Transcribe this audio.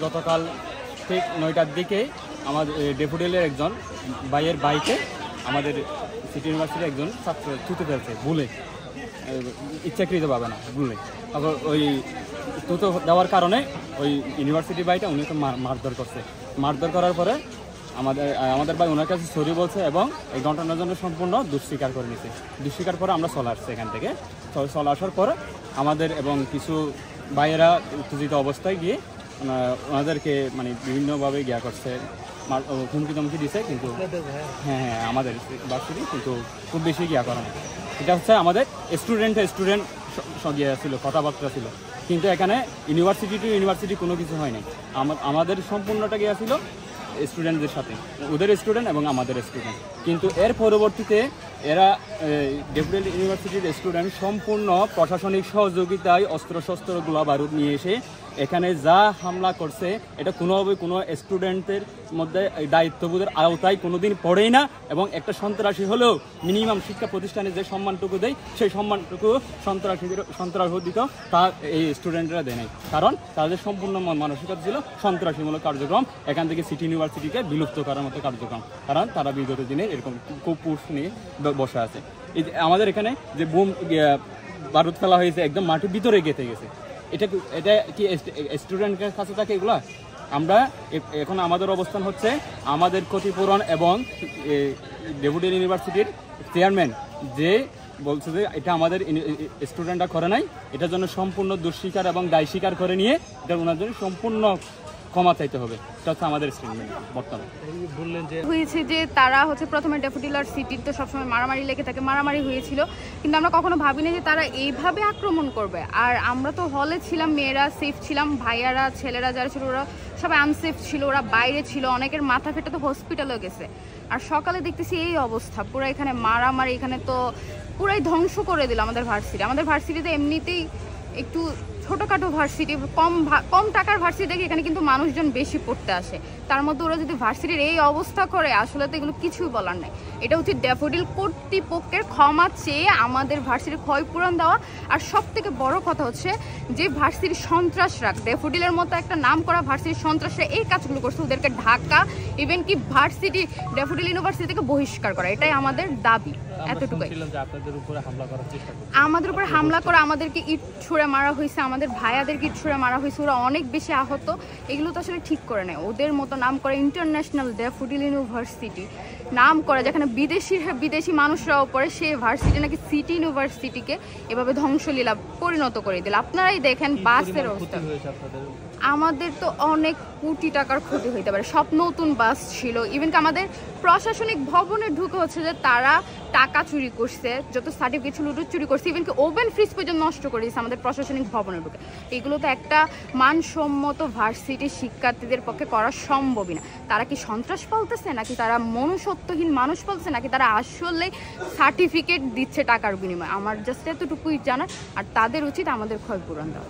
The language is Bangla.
গতকাল ঠিক 9টার দিকে আমাদের ডেফোডিলের একজন ভাইয়ের বাইকে আমাদের সিটি ইউনিভার্সিটির একজন ছাত্র ছুটে ফেলছে ভুলে, ইচ্ছাকৃতভাবে না, ভুলে। তারপর ওই তুতো দেওয়ার কারণে ওই ইউনিভার্সিটি ভাইটা উনি তো মারধর করছে। মারধর করার পরে আমাদের ভাই ওনার কাছে সরি বলছে এবং এই ঘটনার জন্য সম্পূর্ণ দুঃস্বীকার করে নিছে। দুঃস্বীকার করে আমরা চলে আসছি এখান থেকে। চলে আসার পরে আমাদের এবং কিছু ভাইয়েরা উত্তেজিত অবস্থায় গিয়ে ওনাদেরকে মানে বিভিন্নভাবে গিয়া করছে, হুমকি ধমকি দিছে। কিন্তু হ্যাঁ আমাদের ভার্সিটি কিন্তু খুব বেশি গিয়া করে না। এটা হচ্ছে আমাদের স্টুডেন্ট গিয়ে ছিল, কথাবার্তা ছিল। কিন্তু এখানে ইউনিভার্সিটি টু ইউনিভার্সিটি কোনো কিছু হয় নাই। আমাদের সম্পূর্ণটা গিয়া ছিল স্টুডেন্টদের সাথে, ওদের স্টুডেন্ট এবং আমাদের স্টুডেন্ট। কিন্তু এর পরবর্তীতে এরা ডেফোডিল ইউনিভার্সিটির স্টুডেন্ট সম্পূর্ণ প্রশাসনিক সহযোগিতায় অস্ত্রশস্ত্র গোলা বারুদ নিয়ে এসে এখানে যা হামলা করছে এটা কোনোভাবে কোনো স্টুডেন্টের মধ্যে দায়িত্ববোধের আওতায় কোনোদিন পড়েই না। এবং একটা সন্ত্রাসী হলেও মিনিমাম শিক্ষা প্রতিষ্ঠানে যে সম্মানটুকু দেয় সেই সম্মানটুকু সন্ত্রাসীত তা এই স্টুডেন্টরা দেয় নাই। কারণ তাদের সম্পূর্ণ মানসিকতা ছিল সন্ত্রাসীমূলক কার্যক্রম, এখান থেকে সিটি ইউনিভার্সিটিকে বিলুপ্ত করার মতো কার্যক্রম। কারণ তারা বিগত দিনে এরকম কুপুষ নিয়ে বসে আছে। আমাদের এখানে যে বোম বারুদ ফেলা হয়েছে একদম মাটির ভিতরে গেঁথে গেছে। এটা কি স্টুডেন্টের কাছে থাকে এগুলা? আমরা এখন আমাদের অবস্থান হচ্ছে আমাদের ক্ষতিপূরণ এবং ডেফোডিল ইউনিভার্সিটির চেয়ারম্যান যে বলছে যে এটা আমাদের স্টুডেন্টরা করে নাই, এটার জন্য সম্পূর্ণ দুঃস্বীকার এবং দায় স্বীকার করে নিয়ে এটা ওনার জন্য সম্পূর্ণ ক্ষমা চাইতে হবে। এটা হচ্ছে আমাদের স্টেটমেন্ট। বর্তমানে বললেন যে হয়েছে যে তারা হচ্ছে প্রথমে ডেফোডিলার সিটির তো সবসময় মারামারি লেগে থাকে, মারামারি হয়েছিল। কিন্তু আমরা কখনো ভাবিনি যে তারা এইভাবে আক্রমণ করবে। আর আমরা তো হলে ছিলাম, মেয়েরা সেফ ছিলাম, ভাইয়ারা ছেলেরা যারা ছিল ওরা সবাই আনসেফ ছিল, ওরা বাইরে ছিল, অনেকের মাথা ফেটে তো হসপিটালেও গেছে। আর সকালে দেখতেছি এই অবস্থা, পুরো এখানে মারামারি, এখানে তো পুরাই ধ্বংস করে দিল আমাদের ভার্সিটি। আমাদের ভার্সিটিতে এমনিতেই একটু ছোটোখাটো ভার্সিটি, কম টাকার ভার্সিটি দেখে এখানে কিন্তু মানুষজন বেশি পড়তে আসে। তার মধ্যে ওরা যদি ভার্সিটির এই অবস্থা করে, আসলে তো এগুলো কিছুই বলার নাই। এটা হচ্ছে ড্যাফোডিল কর্তৃপক্ষের ক্ষমা চেয়ে আমাদের ভার্সিটির ক্ষয়পূরণ দেওয়া। আর সব থেকে বড় কথা হচ্ছে যে ভার্সিটির সন্ত্রাসরা, ড্যাফোডিলের মতো একটা নাম করা ভার্সিটির সন্ত্রাসরা এই কাজগুলো করছে, ওদেরকে ঢাকা, ইভেন কি ভার্সিটি ড্যাফোডিল ইউনিভার্সিটি থেকে বহিষ্কার করা, এটাই আমাদের দাবি। এতটুকুই। আমাদের উপরে হামলা করে আমাদেরকে ইট ছুঁড়ে মারা হয়েছে, আমাদের ভাইয়াদেরকে ইট ছুঁড়ে মারা হয়েছে, ওরা অনেক বেশি আহত। এগুলো তো আসলে ঠিক করে নেয়। ওদের মতো নাম করে ইন্টারন্যাশনাল ড্যাফোডিল ইউনিভার্সিটি নাম করে, যেখানে বিদেশি মানুষরাও পড়ে, সেই ভার্সিটি নাকি সিটি ইউনিভার্সিটিকে এভাবে ধ্বংসলীলা পরিণত করে দিল। আপনারাই দেখেন বাসের অবস্থা। আমাদের তো অনেক কোটি টাকার ক্ষতি হইতে পারে। সব নতুন বাস ছিল, ইভেন কি আমাদের প্রশাসনিক ভবনে ঢুকে হচ্ছে যে তারা টাকা চুরি করছে, যত সার্টিফিকেট ছিল ওটা চুরি করছে, ইভেন কি ওভেন ফ্রিজ পর্যন্ত নষ্ট করে দিয়েছে আমাদের প্রশাসনিক ভবনে ঢুকে। এগুলো তো একটা মানসম্মত ভার্সিটির শিক্ষার্থীদের পক্ষে করা সম্ভবই না। তারা কি সন্ত্রাস পালতেছে, নাকি তারা মনুষ্যত্বহীন মানুষ পালতেছে, নাকি তারা আসলে সার্টিফিকেট দিচ্ছে টাকার বিনিময়ে? আমার জাস্ট এতটুকুই জানার। আর তাদের উচিত আমাদের ক্ষয়পূরণ দেওয়া।